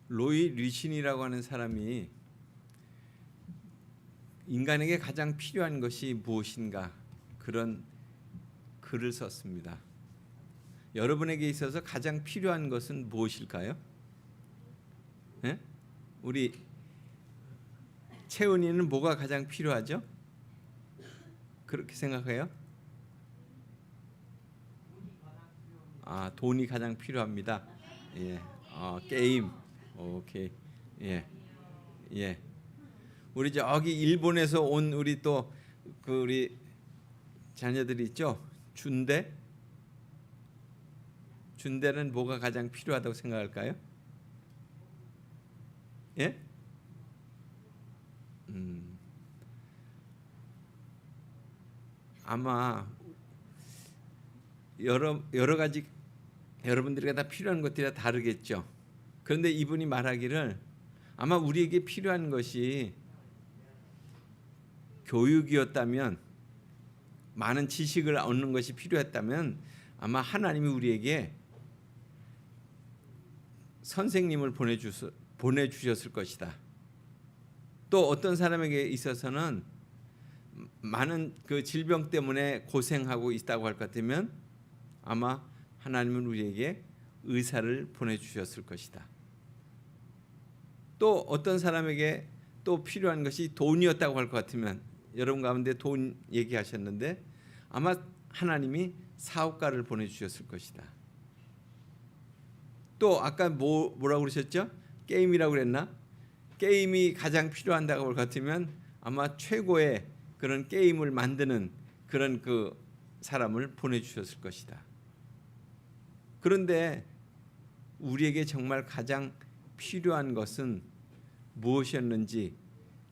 로이 리신이라고 하는 사람이 인간에게 가장 필요한 것이 무엇인가 그런 글을 썼습니다. 여러분에게 있어서 가장 필요한 것은 무엇일까요? 네? 우리 채은이는 뭐가 가장 필요하죠? 그렇게 생각해요? 돈이 가장 필요합니다. 예. 게임. 오케이. 예. 예. 우리 저기 일본에서 온 우리 또 그 우리 자녀들이 있죠? 준대는 뭐가 가장 필요하다고 생각할까요? 예? 아마 여러 가지 여러분들에게 다 필요한 것들이 다 다르겠죠. 그런데 이분이 말하기를 아마 우리에게 필요한 것이 교육이었다면, 많은 지식을 얻는 것이 필요했다면 아마 하나님이 우리에게 선생님을 보내주셨을 것이다. 또 어떤 사람에게 있어서는 많은 그 질병 때문에 고생하고 있다고 할 것 같으면 아마 하나님은 우리에게 의사를 보내주셨을 것이다. 또 어떤 사람에게 또 필요한 것이 돈이었다고 할 것 같으면, 여러분 가운데 돈 얘기하셨는데 아마 하나님이 사업가를 보내주셨을 것이다. 또 아까 뭐라고 그러셨죠? 게임이라고 그랬나? 게임이 가장 필요한다고 할 것 같으면 아마 최고의 그런 게임을 만드는 그런 그 사람을 보내주셨을 것이다. 그런데 우리에게 정말 가장 필요한 것은 무엇이었는지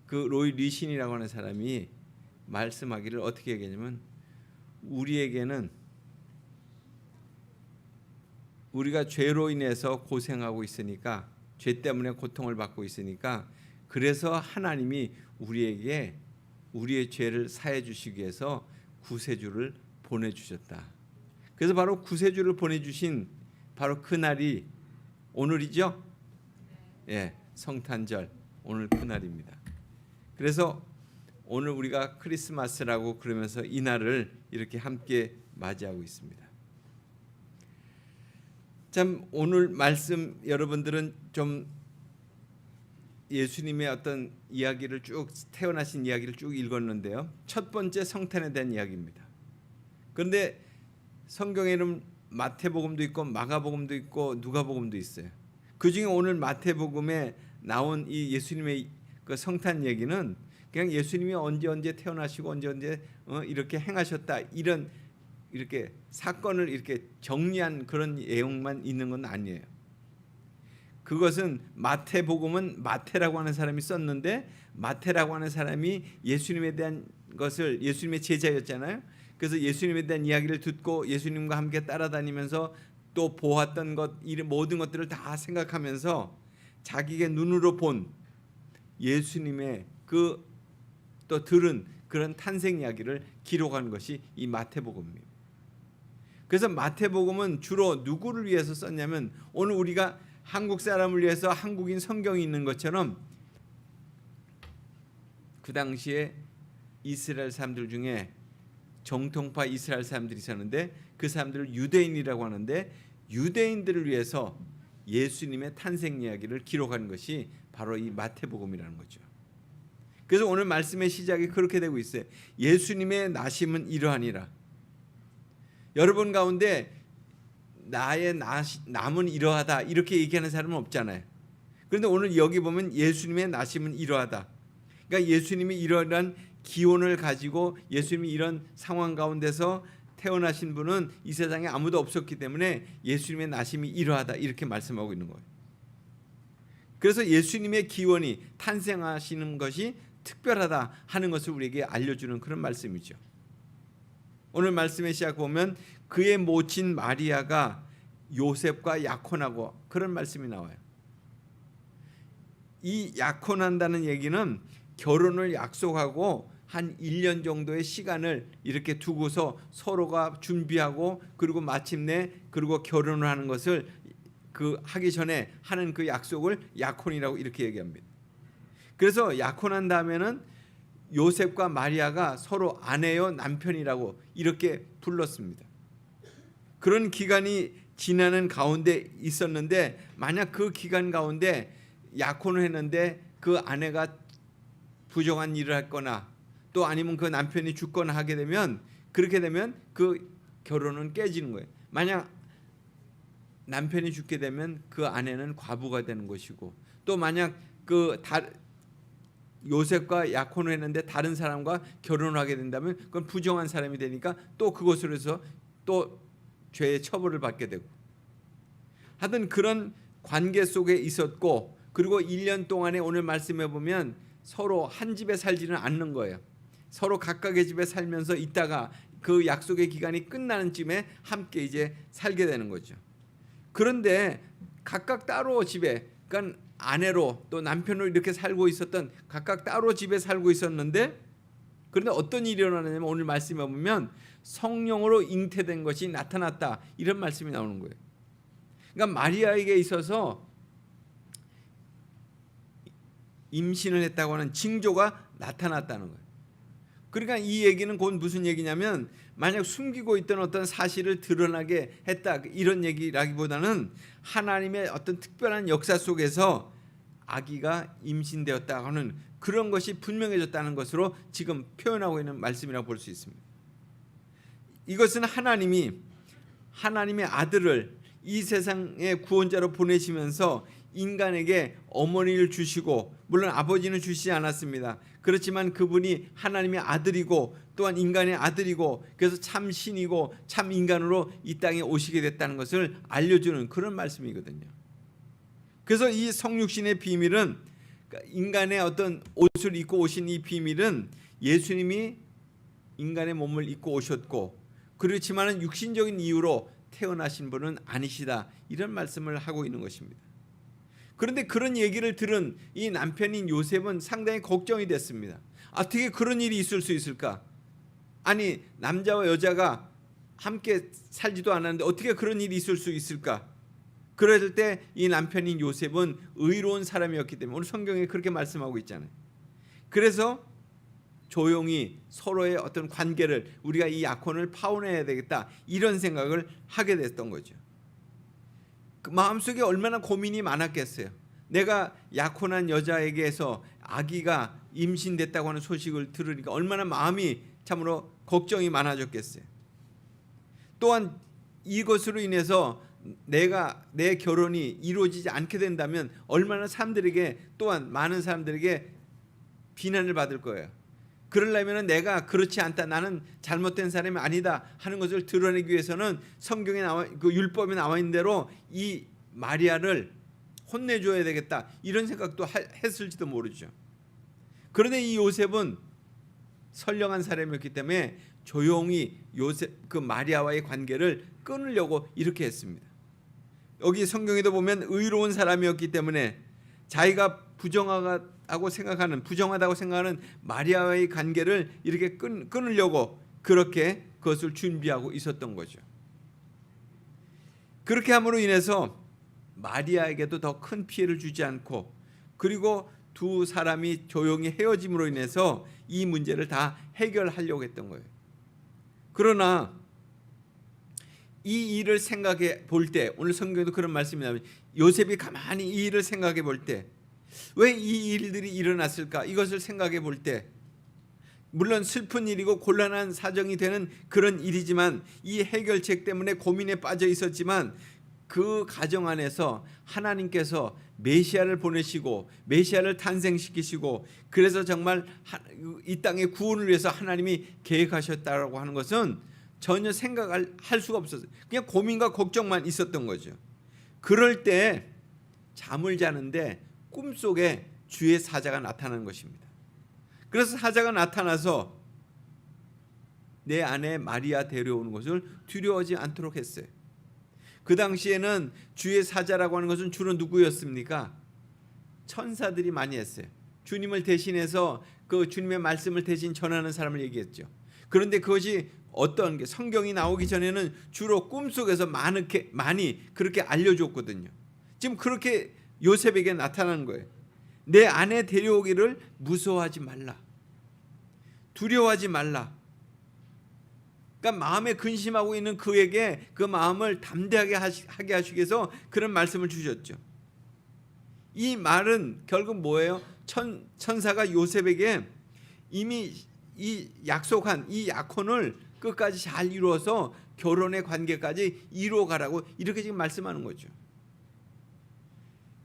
그 로이 리신이라고 하는 사람이 말씀하기를 어떻게 얘기하냐면, 우리에게는 우리가 죄로 인해서 고생하고 있으니까, 죄 때문에 고통을 받고 있으니까, 그래서 하나님이 우리에게 우리의 죄를 사해 주시기 위해서 구세주를 보내주셨다. 그래서 바로 구세주를 보내주신 바로 그 날이 오늘이죠. 예, 성탄절 오늘 그 날입니다. 그래서 오늘 우리가 크리스마스라고 그러면서 이 날을 이렇게 함께 맞이하고 있습니다. 참 오늘 말씀 여러분들은 좀 예수님의 어떤 이야기를 쭉, 태어나신 이야기를 쭉 읽었는데요. 첫 번째 성탄에 대한 이야기입니다. 그런데 성경에는 마태복음도 있고 마가복음도 있고 누가복음도 있어요. 그중에 오늘 마태복음에 나온 이 예수님의 그 성탄 얘기는 그냥 예수님이 언제 태어나시고 언제 이렇게 행하셨다, 이렇게 사건을 이렇게 정리한 그런 내용만 있는 건 아니에요. 그것은 마태복음은 마태라고 하는 사람이 썼는데, 마태라고 하는 사람이 예수님에 대한 것을, 예수님의 제자였잖아요. 그래서 예수님에 대한 이야기를 듣고 예수님과 함께 따라다니면서 또 보았던 것, 이 모든 것들을 다 생각하면서 자기의 눈으로 본 예수님의 그 또 들은 그런 탄생 이야기를 기록한 것이 이 마태복음입니다. 그래서 마태복음은 주로 누구를 위해서 썼냐면, 오늘 우리가 한국 사람을 위해서 한국인 성경이 있는 것처럼 그 당시에 이스라엘 사람들 중에 정통파 이스라엘 사람들이 있었는데 그 사람들을 유대인이라고 하는데, 유대인들을 위해서 예수님의 탄생 이야기를 기록한 것이 바로 이 마태복음이라는 거죠. 그래서 오늘 말씀의 시작이 그렇게 되고 있어요. 예수님의 나심은 이러하니라. 여러분 가운데 나의 남은 이러하다 이렇게 얘기하는 사람은 없잖아요. 그런데 오늘 여기 보면 예수님의 나심은 이러하다. 그러니까 예수님이 이러한 기원을 가지고 예수님이 이런 상황 가운데서 태어나신 분은 이 세상에 아무도 없었기 때문에 예수님의 나심이 이러하다 이렇게 말씀하고 있는 거예요. 그래서 예수님의 기원이, 탄생하시는 것이 특별하다 하는 것을 우리에게 알려주는 그런 말씀이죠. 오늘 말씀의 시작 보면 그의 모친 마리아가 요셉과 약혼하고, 그런 말씀이 나와요. 이 약혼한다는 얘기는 결혼을 약속하고 한 1년 정도의 시간을 이렇게 두고서 서로가 준비하고 그리고 마침내 그리고 결혼을 하는 것을 그 하기 전에 하는 그 약속을 약혼이라고 이렇게 얘기합니다. 그래서 약혼한 다음에는 요셉과 마리아가 서로 아내요 남편이라고 이렇게 불렀습니다. 그런 기간이 지나는 가운데 있었는데 만약 그 기간 가운데 약혼을 했는데 그 아내가 부정한 일을 했거나 또 아니면 그 남편이 죽거나 하게 되면 그렇게 되면 그 결혼은 깨지는 거예요. 만약 남편이 죽게 되면 그 아내는 과부가 되는 것이고 또 만약 요셉과 약혼을 했는데 다른 사람과 결혼하게 된다면 그건 부정한 사람이 되니까 또 그것으로 해서 또 죄의 처벌을 받게 되고 하여튼 그런 관계 속에 있었고 그리고 1년 동안에 오늘 말씀해 보면 서로 한 집에 살지는 않는 거예요. 서로 각각의 집에 살면서 있다가 그 약속의 기간이 끝나는 쯤에 함께 이제 살게 되는 거죠. 그런데 각각 따로 집에 그러니까 아내로 또 남편으로 이렇게 살고 있었던 각각 따로 집에 살고 있었는데 그런데 어떤 일이 일어나냐면 오늘 말씀에 보면 성령으로 잉태된 것이 나타났다 이런 말씀이 나오는 거예요. 그러니까 마리아에게 있어서 임신을 했다고 하는 징조가 나타났다는 거예요. 그러니까 이 얘기는 곧 무슨 얘기냐면 만약 숨기고 있던 어떤 사실을 드러나게 했다 이런 얘기라기보다는 하나님의 어떤 특별한 역사 속에서 아기가 임신되었다 하는 그런 것이 분명해졌다는 것으로 지금 표현하고 있는 말씀이라고 볼 수 있습니다. 이것은 하나님이 하나님의 아들을 이 세상의 구원자로 보내시면서 인간에게 어머니를 주시고 물론 아버지는 주시지 않았습니다. 그렇지만 그분이 하나님의 아들이고 또한 인간의 아들이고 그래서 참 신이고 참 인간으로 이 땅에 오시게 됐다는 것을 알려주는 그런 말씀이거든요. 그래서 이 성육신의 비밀은 인간의 어떤 옷을 입고 오신 이 비밀은 예수님이 인간의 몸을 입고 오셨고 그렇지만은 육신적인 이유로 태어나신 분은 아니시다 이런 말씀을 하고 있는 것입니다. 그런데 그런 얘기를 들은 이 남편인 요셉은 상당히 걱정이 됐습니다. 어떻게 그런 일이 있을 수 있을까? 아니 남자와 여자가 함께 살지도 않았는데 어떻게 그런 일이 있을 수 있을까? 그럴 때 이 남편인 요셉은 의로운 사람이었기 때문에 오늘 성경에 그렇게 말씀하고 있잖아요. 그래서 조용히 서로의 어떤 관계를 우리가 이 약혼을 파혼해야 되겠다 이런 생각을 하게 됐던 거죠. 그 마음속에 얼마나 고민이 많았겠어요. 내가 약혼한 여자에게서 아기가 임신됐다고 하는 소식을 들으니까 얼마나 마음이 참으로 걱정이 많아졌겠어요. 또한 이것으로 인해서 내 결혼이 이루어지지 않게 된다면 얼마나 사람들에게 또한 많은 사람들에게 비난을 받을 거예요. 그러려면 내가 그렇지 않다 나는 잘못된 사람이 아니다 하는 것을 드러내기 위해서는 성경에 그 율법에 나와 있는 대로 이 마리아를 혼내줘야 되겠다 이런 생각도 했을지도 모르죠. 그런데 이 요셉은 선량한 사람이었기 때문에 조용히 그 마리아와의 관계를 끊으려고 이렇게 했습니다. 여기 성경에도 보면 의로운 사람이었기 때문에 자기가 부정하다고 생각하는 마리아와의 관계를 이렇게 끊으려고 그렇게 그것을 준비하고 있었던 거죠. 그렇게 함으로 인해서 마리아에게도 더 큰 피해를 주지 않고 그리고 두 사람이 조용히 헤어짐으로 인해서 이 문제를 다 해결하려고 했던 거예요. 그러나 이 일을 생각해 볼 때 오늘 성경에도 그런 말씀이 나오면 요셉이 가만히 이 일을 생각해 볼 때 왜 이 일들이 일어났을까 이것을 생각해 볼 때 물론 슬픈 일이고 곤란한 사정이 되는 그런 일이지만 이 해결책 때문에 고민에 빠져 있었지만 그 가정 안에서 하나님께서 메시아를 보내시고 메시아를 탄생시키시고 그래서 정말 이 땅의 구원을 위해서 하나님이 계획하셨다라고 하는 것은 전혀 생각할 수가 없었어요. 그냥 고민과 걱정만 있었던 거죠. 그럴 때 잠을 자는데 꿈속에 주의 사자가 나타나는 것입니다. 그래서 사자가 나타나서 내 아내 마리아 데려오는 것을 두려워하지 않도록 했어요. 그 당시에는 주의 사자라고 하는 것은 주로 누구였습니까? 천사들이 많이 했어요. 주님을 대신해서 그 주님의 말씀을 대신 전하는 사람을 얘기했죠. 그런데 그것이 어떤 게 성경이 나오기 전에는 주로 꿈속에서 많이 그렇게 알려줬거든요. 지금 그렇게 요셉에게 나타나는 거예요. 내 아내 데려오기를 무서워하지 말라. 두려워하지 말라. 그러니까 마음에 근심하고 있는 그에게 그 마음을 담대하게 하게 하시기 위해서 그런 말씀을 주셨죠. 이 말은 결국 뭐예요? 천사가 요셉에게 이미 이 약속한 이 약혼을 끝까지 잘 이루어서 결혼의 관계까지 이루어가라고 이렇게 지금 말씀하는 거죠.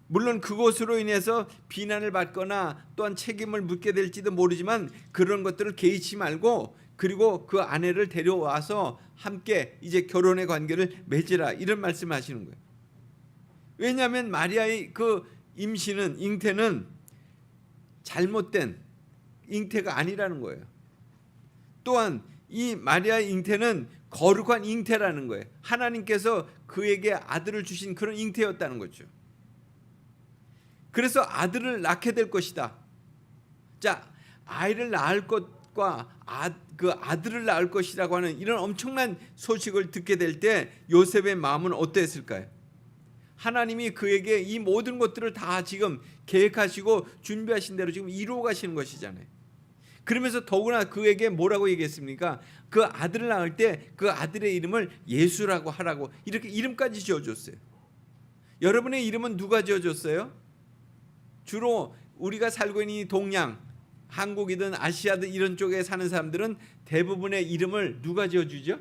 물론 그것으로 인해서 비난을 받거나 또한 책임을 묻게 될지도 모르지만 그런 것들을 개의치 말고 그리고 그 아내를 데려와서 함께 이제 결혼의 관계를 맺으라 이런 말씀을 하시는 거예요. 왜냐하면 마리아의 그 임신은 잉태는 잘못된 잉태가 아니라는 거예요. 또한 이 마리아의 잉태는 거룩한 잉태라는 거예요. 하나님께서 그에게 아들을 주신 그런 잉태였다는 거죠. 그래서 아들을 낳게 될 것이다. 자, 아이를 낳을 것과 그 아들을 낳을 것이라고 하는 이런 엄청난 소식을 듣게 될 때 요셉의 마음은 어땠을까요? 하나님이 그에게 이 모든 것들을 다 지금 계획하시고 준비하신 대로 지금 이루어 가시는 것이잖아요. 그러면서 더구나 그에게 뭐라고 얘기했습니까? 그 아들을 낳을 때 그 아들의 이름을 예수라고 하라고 이렇게 이름까지 지어줬어요. 여러분의 이름은 누가 지어줬어요? 주로 우리가 살고 있는 이 동양, 한국이든 아시아든 이런 쪽에 사는 사람들은 대부분의 이름을 누가 지어주죠?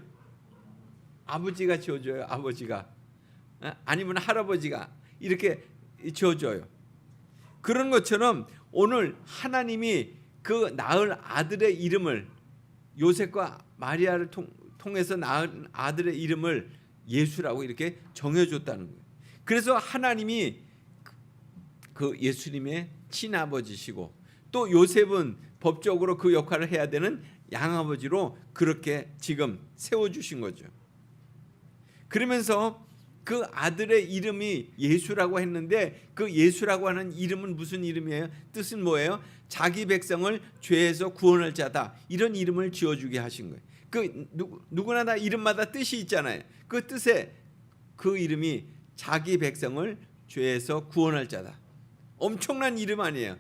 아버지가 지어줘요. 아버지가. 아니면 할아버지가 이렇게 지어줘요. 그런 것처럼 오늘 하나님이 그 낳을 아들의 이름을 요셉과 마리아를 통해서 낳은 아들의 이름을 예수라고 이렇게 정해줬다는 거예요. 그래서 하나님이 그 예수님의 친아버지시고 또 요셉은 법적으로 그 역할을 해야 되는 양아버지로 그렇게 지금 세워주신 거죠. 그러면서 그 아들의 이름이 예수라고 했는데 그 예수라고 하는 이름은 무슨 이름이에요? 뜻은 뭐예요? 자기 백성을 죄에서 구원할 자다. 이런 이름을 지어주게 하신 거예요. 그 누구나 다 이름마다 뜻이 있잖아요. 그 뜻에 그 이름이 자기 백성을 죄에서 구원할 자다. 엄청난 이름 아니에요.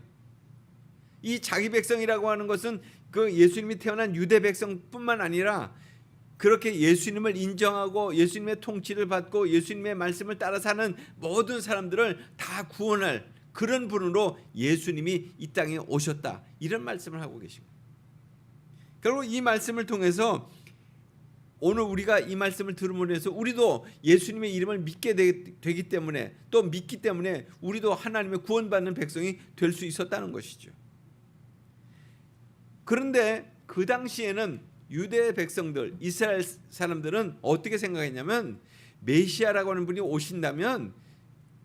이 자기 백성이라고 하는 것은 그 예수님이 태어난 유대 백성뿐만 아니라 그렇게 예수님을 인정하고 예수님의 통치를 받고 예수님의 말씀을 따라 사는 모든 사람들을 다 구원할 그런 분으로 예수님이 이 땅에 오셨다. 이런 말씀을 하고 계십니다. 결국 이 말씀을 통해서 오늘 우리가 이 말씀을 들음으로 해서 우리도 예수님의 이름을 믿게 되기 때문에 또 믿기 때문에 우리도 하나님의 구원받는 백성이 될 수 있었다는 것이죠. 그런데 그 당시에는 유대 백성들, 이스라엘 사람들은 어떻게 생각했냐면 메시아라고 하는 분이 오신다면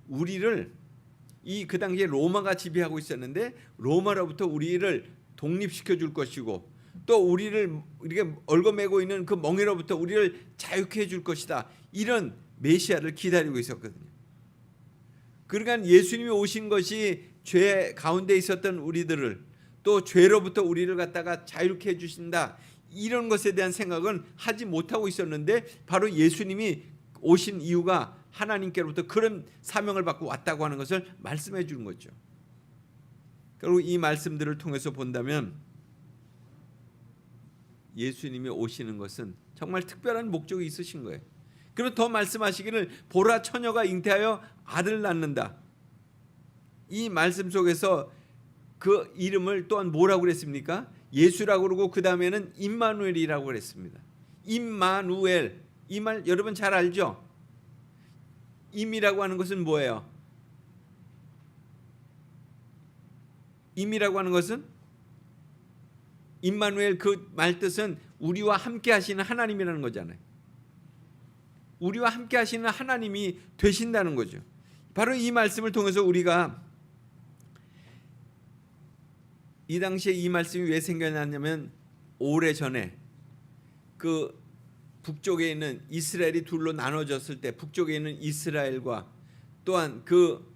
우리를 그 당시에 로마가 지배하고 있었는데 로마로부터 우리를 독립시켜 줄 것이고 또 우리를 이렇게 얽어매고 있는 그 멍에로부터 우리를 자유케 해줄 것이다. 이런 메시아를 기다리고 있었거든요. 그러니까 예수님이 오신 것이 죄 가운데 있었던 우리들을 또 죄로부터 우리를 갖다가 자유케 해주신다. 이런 것에 대한 생각은 하지 못하고 있었는데 바로 예수님이 오신 이유가 하나님께로부터 그런 사명을 받고 왔다고 하는 것을 말씀해 주는 거죠. 결국 이 말씀들을 통해서 본다면 예수님이 오시는 것은 정말 특별한 목적이 있으신 거예요. 그리고 더 말씀하시기를 보라 처녀가 잉태하여 아들을 낳는다. 이 말씀 속에서 그 이름을 또한 뭐라고 그랬습니까? 예수라고 그러고 그 다음에는 임마누엘이라고 그랬습니다. 임마누엘, 이 말 여러분 잘 알죠? 임이라고 하는 것은 뭐예요? 임이라고 하는 것은 임마누엘 그 말 뜻은 우리와 함께 하시는 하나님이라는 거잖아요. 우리와 함께 하시는 하나님이 되신다는 거죠. 바로 이 말씀을 통해서 우리가 이 당시에 이 말씀이 왜 생겨났냐면 오래전에 그 북쪽에 있는 이스라엘이 둘로 나눠졌을 때 북쪽에 있는 이스라엘과 또한 그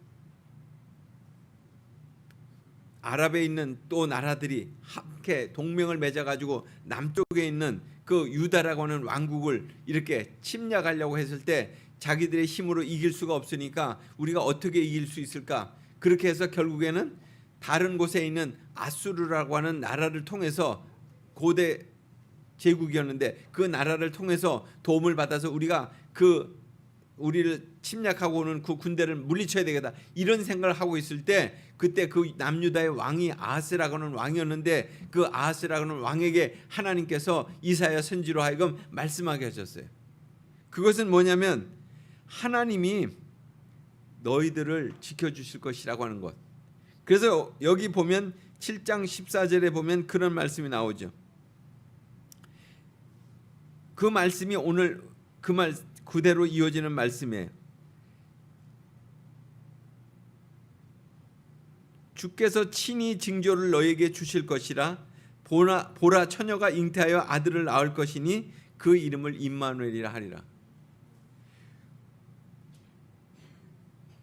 아랍에 있는 또 나라들이 함께 동맹을 맺어가지고 남쪽에 있는 그 유다라고 하는 왕국을 이렇게 침략하려고 했을 때 자기들의 힘으로 이길 수가 없으니까 우리가 어떻게 이길 수 있을까? 그렇게 해서 결국에는 다른 곳에 있는 아수르라고 하는 나라를 통해서 고대 제국이었는데 그 나라를 통해서 도움을 받아서 우리가 우리를 침략하고 오는 그 군대를 물리쳐야 되겠다 이런 생각을 하고 있을 때 그때 그 남유다의 왕이 아하스라고 하는 왕이었는데 그 아하스라고 하는 왕에게 하나님께서 이사야 선지로 하여금 말씀하게 하셨어요. 그것은 뭐냐면 하나님이 너희들을 지켜주실 것이라고 하는 것. 그래서 여기 보면 7장 14절에 보면 그런 말씀이 나오죠. 그 말씀이 오늘 그 말 그대로 이어지는 말씀이에요. 주께서 친히 징조를 너에게 주실 것이라 보라 처녀가 잉태하여 아들을 낳을 것이니 그 이름을 임마누엘이라 하리라.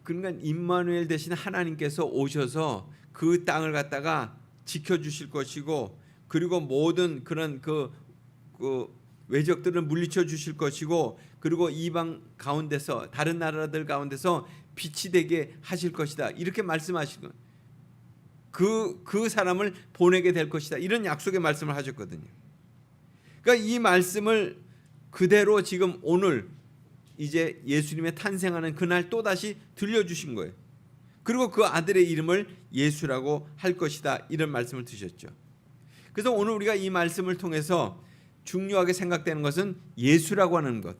그러니까 임마누엘 대신 하나님께서 오셔서 그 땅을 갖다가 지켜주실 것이고 그리고 모든 그런 그 외적들을 물리쳐 주실 것이고 그리고 이방 가운데서 다른 나라들 가운데서 빛이 되게 하실 것이다 이렇게 말씀하신 거예요. 그 사람을 보내게 될 것이다 이런 약속의 말씀을 하셨거든요. 그러니까 이 말씀을 그대로 지금 오늘 이제 예수님의 탄생하는 그날 또다시 들려주신 거예요. 그리고 그 아들의 이름을 예수라고 할 것이다 이런 말씀을 드셨죠. 그래서 오늘 우리가 이 말씀을 통해서 중요하게 생각되는 것은 예수라고 하는 것,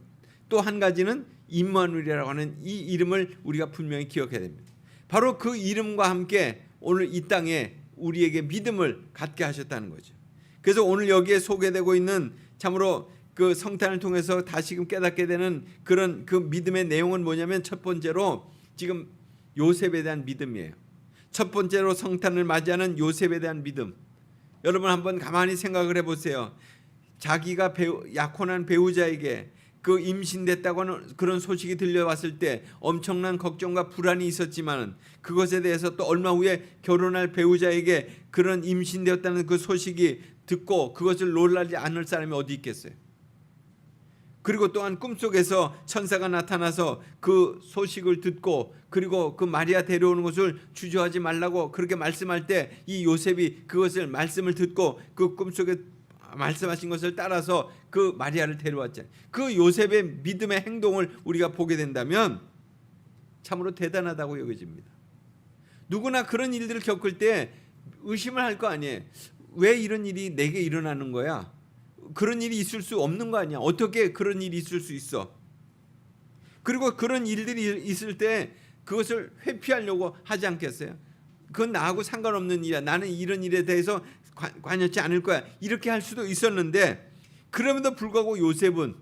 또 한 가지는 임마누엘이라고 하는 이 이름을 우리가 분명히 기억해야 됩니다. 바로 그 이름과 함께 오늘 이 땅에 우리에게 믿음을 갖게 하셨다는 거죠. 그래서 오늘 여기에 소개되고 있는 참으로 그 성탄을 통해서 다시금 깨닫게 되는 그런 그 믿음의 내용은 뭐냐면 첫 번째로 지금 요셉에 대한 믿음이에요. 첫 번째로 성탄을 맞이하는 요셉에 대한 믿음. 여러분 한번 가만히 생각을 해보세요. 자기가 약혼한 배우자에게 그 임신됐다고 하는 그런 소식이 들려왔을 때 엄청난 걱정과 불안이 있었지만 그것에 대해서 또 얼마 후에 결혼할 배우자에게 그런 임신되었다는 그 소식이 듣고 그것을 놀라지 않을 사람이 어디 있겠어요. 그리고 또한 꿈속에서 천사가 나타나서 그 소식을 듣고 그리고 그 마리아 데려오는 것을 주저하지 말라고 그렇게 말씀할 때 이 요셉이 그것을 말씀을 듣고 그 꿈속에 말씀하신 것을 따라서 그 마리아를 데려왔잖아요. 그 요셉의 믿음의 행동을 우리가 보게 된다면 참으로 대단하다고 여겨집니다. 누구나 그런 일들을 겪을 때 의심을 할 거 아니에요. 왜 이런 일이 내게 일어나는 거야? 그런 일이 있을 수 없는 거 아니야? 어떻게 그런 일이 있을 수 있어? 그리고 그런 일들이 있을 때 그것을 회피하려고 하지 않겠어요? 그건 나하고 상관없는 일이야. 나는 이런 일에 대해서 관여치 않을 거야. 이렇게 할 수도 있었는데 그럼에도 불구하고 요셉은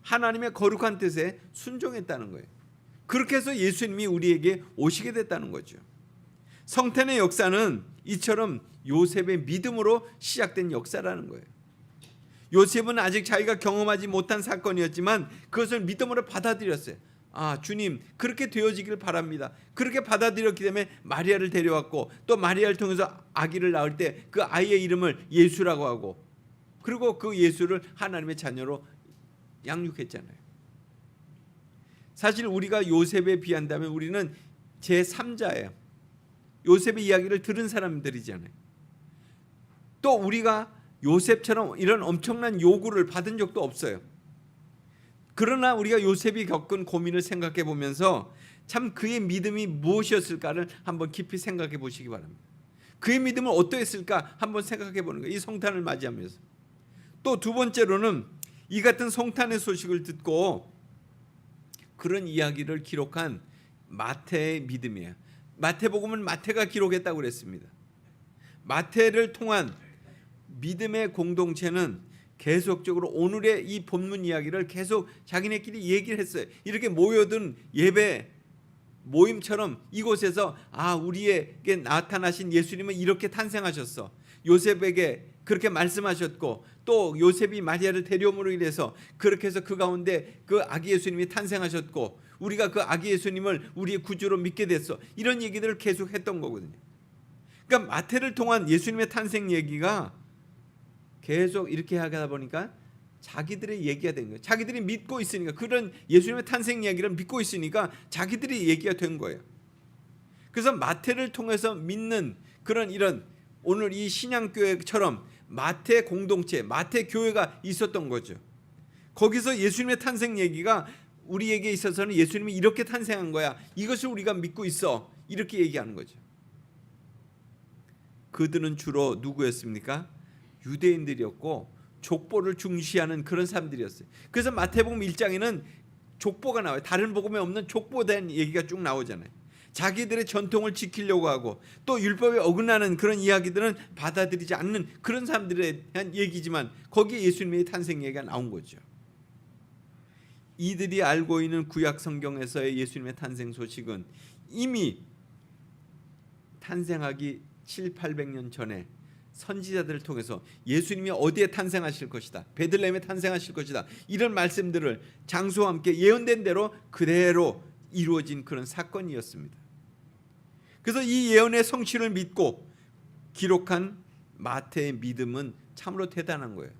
하나님의 거룩한 뜻에 순종했다는 거예요. 그렇게 해서 예수님이 우리에게 오시게 됐다는 거죠. 성탄의 역사는 이처럼 요셉의 믿음으로 시작된 역사라는 거예요. 요셉은 아직 자기가 경험하지 못한 사건이었지만 그것을 믿음으로 받아들였어요. 아, 주님 그렇게 되어지길 바랍니다. 그렇게 받아들였기 때문에 마리아를 데려왔고 또 마리아를 통해서 아기를 낳을 때 그 아이의 이름을 예수라고 하고 그리고 그 예수를 하나님의 자녀로 양육했잖아요. 사실 우리가 요셉에 비한다면 우리는 제3자예요. 요셉의 이야기를 들은 사람들이잖아요. 또 우리가 요셉처럼 이런 엄청난 요구를 받은 적도 없어요. 그러나 우리가 요셉이 겪은 고민을 생각해 보면서 참 그의 믿음이 무엇이었을까를 한번 깊이 생각해 보시기 바랍니다. 그의 믿음은 어떠했을까 한번 생각해 보는 거예요. 이 성탄을 맞이하면서. 또 두 번째로는 이 같은 성탄의 소식을 듣고 그런 이야기를 기록한 마태의 믿음이에요. 마태복음은 마태가 기록했다고 그랬습니다. 마태를 통한 믿음의 공동체는 계속적으로 오늘의 이 본문 이야기를 계속 자기네끼리 얘기를 했어요. 이렇게 모여든 예배 모임처럼 이곳에서 우리에게 나타나신 예수님은 이렇게 탄생하셨어. 요셉에게 그렇게 말씀하셨고 또 요셉이 마리아를 데려옴으로 인해서 그렇게 해서 그 가운데 그 아기 예수님이 탄생하셨고 우리가 그 아기 예수님을 우리의 구주로 믿게 됐어. 이런 얘기들을 계속 했던 거거든요. 그러니까 마태를 통한 예수님의 탄생 얘기가 계속 이렇게 하다 보니까 자기들의 얘기가 된 거예요. 자기들이 믿고 있으니까, 그런 예수님의 탄생 이야기를 믿고 있으니까 자기들의 얘기가 된 거예요. 그래서 마태를 통해서 믿는 그런 이런 오늘 이 신양교회처럼 마태 공동체, 마태 교회가 있었던 거죠. 거기서 예수님의 탄생 얘기가 우리에게 있어서는 예수님이 이렇게 탄생한 거야, 이것을 우리가 믿고 있어, 이렇게 얘기하는 거죠. 그들은 주로 누구였습니까? 유대인들이었고 족보를 중시하는 그런 사람들이었어요. 그래서 마태복음 1장에는 족보가 나와요. 다른 복음에 없는 족보에 대한 얘기가 쭉 나오잖아요. 자기들의 전통을 지키려고 하고 또 율법에 어긋나는 그런 이야기들은 받아들이지 않는 그런 사람들에 대한 얘기지만 거기에 예수님의 탄생 얘기가 나온 거죠. 이들이 알고 있는 구약 성경에서의 예수님의 탄생 소식은 이미 탄생하기 700~800년 전에 선지자들을 통해서 예수님이 어디에 탄생하실 것이다, 베들레헴에 탄생하실 것이다, 이런 말씀들을 장수와 함께 예언된 대로 그대로 이루어진 그런 사건이었습니다. 그래서 이 예언의 성취를 믿고 기록한 마태의 믿음은 참으로 대단한 거예요.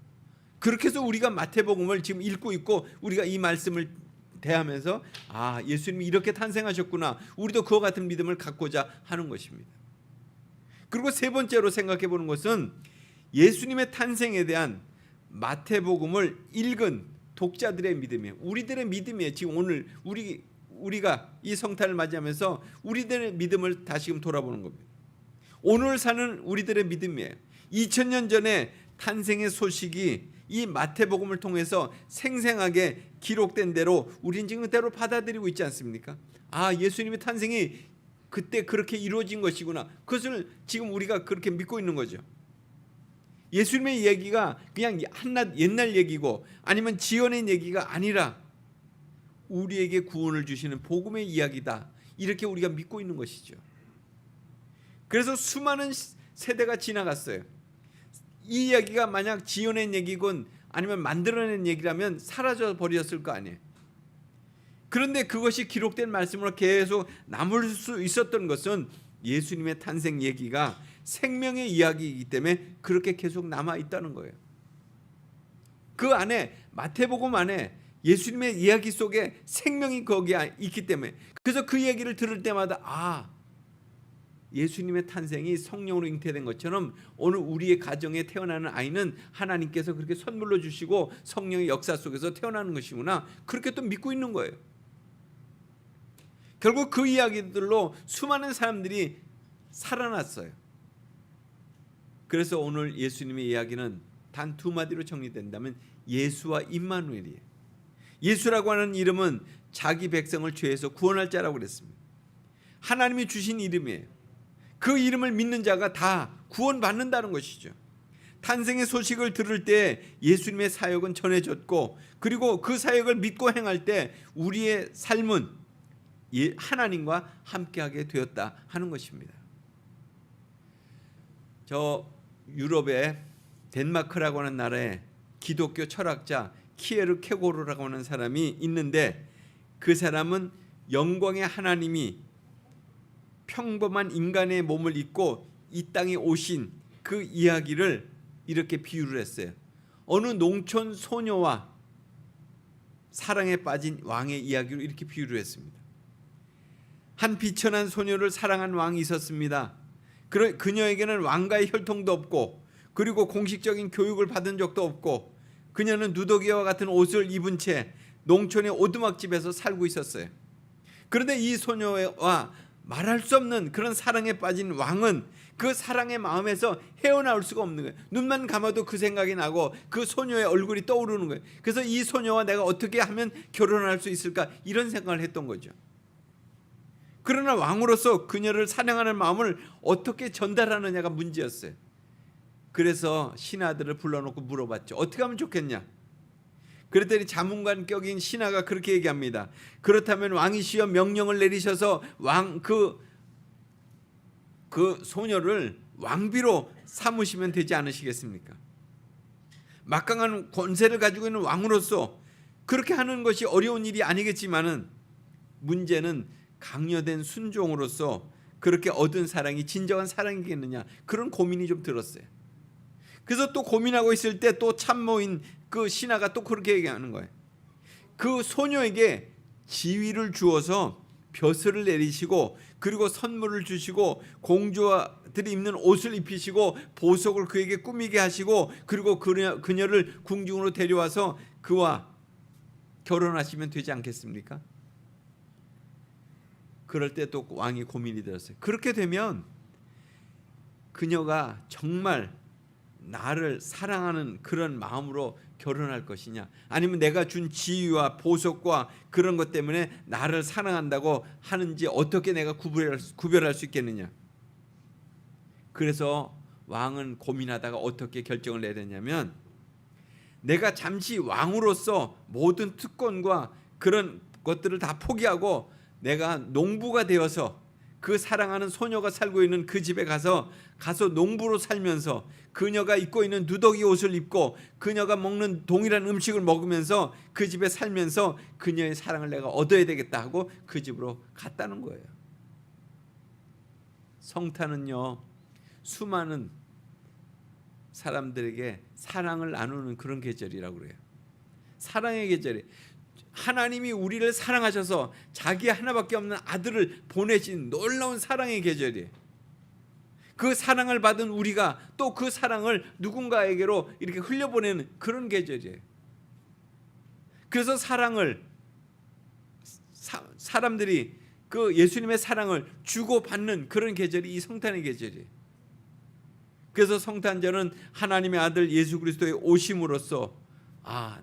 그렇게 해서 우리가 마태복음을 지금 읽고 있고 우리가 이 말씀을 대하면서 아, 예수님이 이렇게 탄생하셨구나, 우리도 그와 같은 믿음을 갖고자 하는 것입니다. 그리고 세 번째로 생각해 보는 것은 예수님의 탄생에 대한 마태복음을 읽은 독자들의 믿음이에요. 우리들의 믿음이에요. 지금 오늘 우리가 이 성탄을 맞이하면서 우리들의 믿음을 다시금 돌아보는 겁니다. 오늘 사는 우리들의 믿음이에요. 2000년 전에 탄생의 소식이 이 마태복음을 통해서 생생하게 기록된 대로 우리는 지금 그대로 받아들이고 있지 않습니까? 아, 예수님의 탄생이 그때 그렇게 이루어진 것이구나, 그것을 지금 우리가 그렇게 믿고 있는 거죠. 예수님의 얘기가 그냥 한낱 옛날 얘기고 아니면 지어낸 얘기가 아니라 우리에게 구원을 주시는 복음의 이야기다, 이렇게 우리가 믿고 있는 것이죠. 그래서 수많은 세대가 지나갔어요. 이 이야기가 만약 지어낸 얘기건 아니면 만들어낸 얘기라면 사라져 버렸을 거 아니에요. 그런데 그것이 기록된 말씀으로 계속 남을 수 있었던 것은 예수님의 탄생 얘기가 생명의 이야기이기 때문에 그렇게 계속 남아 있다는 거예요. 그 안에 마태복음 안에 예수님의 이야기 속에 생명이 거기에 있기 때문에, 그래서 그 얘기를 들을 때마다 아, 예수님의 탄생이 성령으로 잉태된 것처럼 오늘 우리의 가정에 태어나는 아이는 하나님께서 그렇게 선물로 주시고 성령의 역사 속에서 태어나는 것이구나, 그렇게 또 믿고 있는 거예요. 결국 그 이야기들로 수많은 사람들이 살아났어요. 그래서 오늘 예수님의 이야기는 단 두 마디로 정리된다면 예수와 임마누엘이에요. 예수라고 하는 이름은 자기 백성을 죄에서 구원할 자라고 그랬습니다. 하나님이 주신 이름이에요. 그 이름을 믿는 자가 다 구원받는다는 것이죠. 탄생의 소식을 들을 때 예수님의 사역은 전해졌고, 그리고 그 사역을 믿고 행할 때 우리의 삶은 하나님과 함께하게 되었다 하는 것입니다. 저 유럽의 덴마크라고 하는 나라에 기독교 철학자 키에르 케고르라고 하는 사람이 있는데, 그 사람은 영광의 하나님이 평범한 인간의 몸을 입고 이 땅에 오신 그 이야기를 이렇게 비유를 했어요. 어느 농촌 소녀와 사랑에 빠진 왕의 이야기로 이렇게 비유를 했습니다. 한 비천한 소녀를 사랑한 왕이 있었습니다. 그녀에게는 왕과의 혈통도 없고, 그리고 공식적인 교육을 받은 적도 없고, 그녀는 누더기와 같은 옷을 입은 채 농촌의 오두막집에서 살고 있었어요. 그런데 이 소녀와 말할 수 없는 그런 사랑에 빠진 왕은 그 사랑의 마음에서 헤어나올 수가 없는 거예요. 눈만 감아도 그 생각이 나고 그 소녀의 얼굴이 떠오르는 거예요. 그래서 이 소녀와 내가 어떻게 하면 결혼할 수 있을까, 이런 생각을 했던 거죠. 그러나 왕으로서 그녀를 사랑하는 마음을 어떻게 전달하느냐가 문제였어요. 그래서 신하들을 불러놓고 물어봤죠. 어떻게 하면 좋겠냐? 그랬더니 자문관격인 신하가 그렇게 얘기합니다. 그렇다면 왕이시여 명령을 내리셔서 그 소녀를 왕비로 삼으시면 되지 않으시겠습니까? 막강한 권세를 가지고 있는 왕으로서 그렇게 하는 것이 어려운 일이 아니겠지만은, 문제는 강요된 순종으로서 그렇게 얻은 사랑이 진정한 사랑이겠느냐, 그런 고민이 좀 들었어요. 그래서 또 고민하고 있을 때 또 참모인 그 신하가 또 그렇게 얘기하는 거예요. 그 소녀에게 지위를 주어서 벼슬을 내리시고 그리고 선물을 주시고 공주들이 입는 옷을 입히시고 보석을 그에게 꾸미게 하시고 그리고 그녀를 궁중으로 데려와서 그와 결혼하시면 되지 않겠습니까? 그럴 때 또 왕이 고민이 들었어요. 그렇게 되면 그녀가 정말 나를 사랑하는 그런 마음으로 결혼할 것이냐, 아니면 내가 준 지위와 보석과 그런 것 때문에 나를 사랑한다고 하는지 어떻게 내가 구별할 수 있겠느냐. 그래서 왕은 고민하다가 어떻게 결정을 내렸냐면, 내가 잠시 왕으로서 모든 특권과 그런 것들을 다 포기하고 내가 농부가 되어서 그 사랑하는 소녀가 살고 있는 그 집에 가서 농부로 살면서 그녀가 입고 있는 누더기 옷을 입고 그녀가 먹는 동일한 음식을 먹으면서 그 집에 살면서 그녀의 사랑을 내가 얻어야 되겠다 하고 그 집으로 갔다는 거예요. 성탄은요, 수많은 사람들에게 사랑을 나누는 그런 계절이라고 그래요. 사랑의 계절이, 하나님이 우리를 사랑하셔서 자기 하나밖에 없는 아들을 보내신 놀라운 사랑의 계절이에요. 그 사랑을 받은 우리가 또 그 사랑을 누군가에게로 이렇게 흘려보내는 그런 계절이에요. 그래서 사랑을, 사람들이 그 예수님의 사랑을 주고받는 그런 계절이 이 성탄의 계절이에요. 그래서 성탄절은 하나님의 아들 예수 그리스도의 오심으로써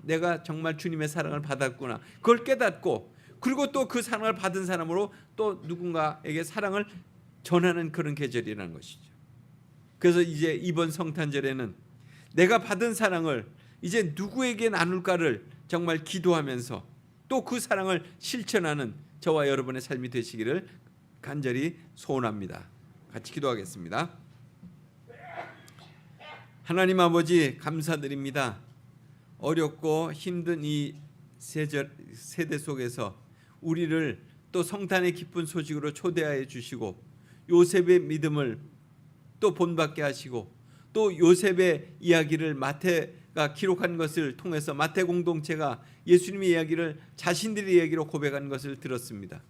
내가 정말 주님의 사랑을 받았구나, 그걸 깨닫고, 그리고 또 그 사랑을 받은 사람으로 또 누군가에게 사랑을 전하는 그런 계절이라는 것이죠. 그래서 이제 이번 성탄절에는 내가 받은 사랑을 이제 누구에게 나눌까를 정말 기도하면서 또 그 사랑을 실천하는 저와 여러분의 삶이 되시기를 간절히 소원합니다. 같이 기도하겠습니다. 하나님 아버지, 감사드립니다. 어렵고 힘든 이 세대 속에서 우리를 또 성탄의 기쁜 소식으로 초대하여 주시고 요셉의 믿음을 또 본받게 하시고 또 요셉의 이야기를 마태가 기록한 것을 통해서 마태 공동체가 예수님의 이야기를 자신들의 이야기로 고백한 것을 들었습니다.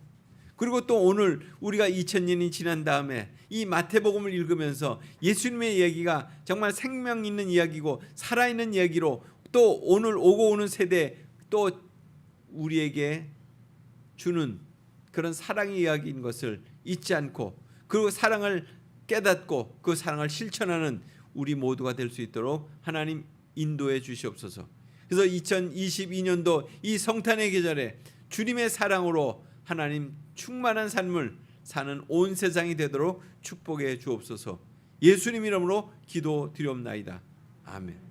그리고 또 오늘 우리가 2000년이 지난 다음에 이 마태복음을 읽으면서 예수님의 이야기가 정말 생명 있는 이야기고 살아있는 이야기로 또 오늘 오고 오는 세대 또 우리에게 주는 그런 사랑의 이야기인 것을 잊지 않고 그 사랑을 깨닫고 그 사랑을 실천하는 우리 모두가 될 수 있도록 하나님 인도해 주시옵소서. 그래서 2022년도 이 성탄의 계절에 주님의 사랑으로 하나님 충만한 삶을 사는 온 세상이 되도록 축복해 주옵소서. 예수님 이름으로 기도드리옵나이다. 아멘.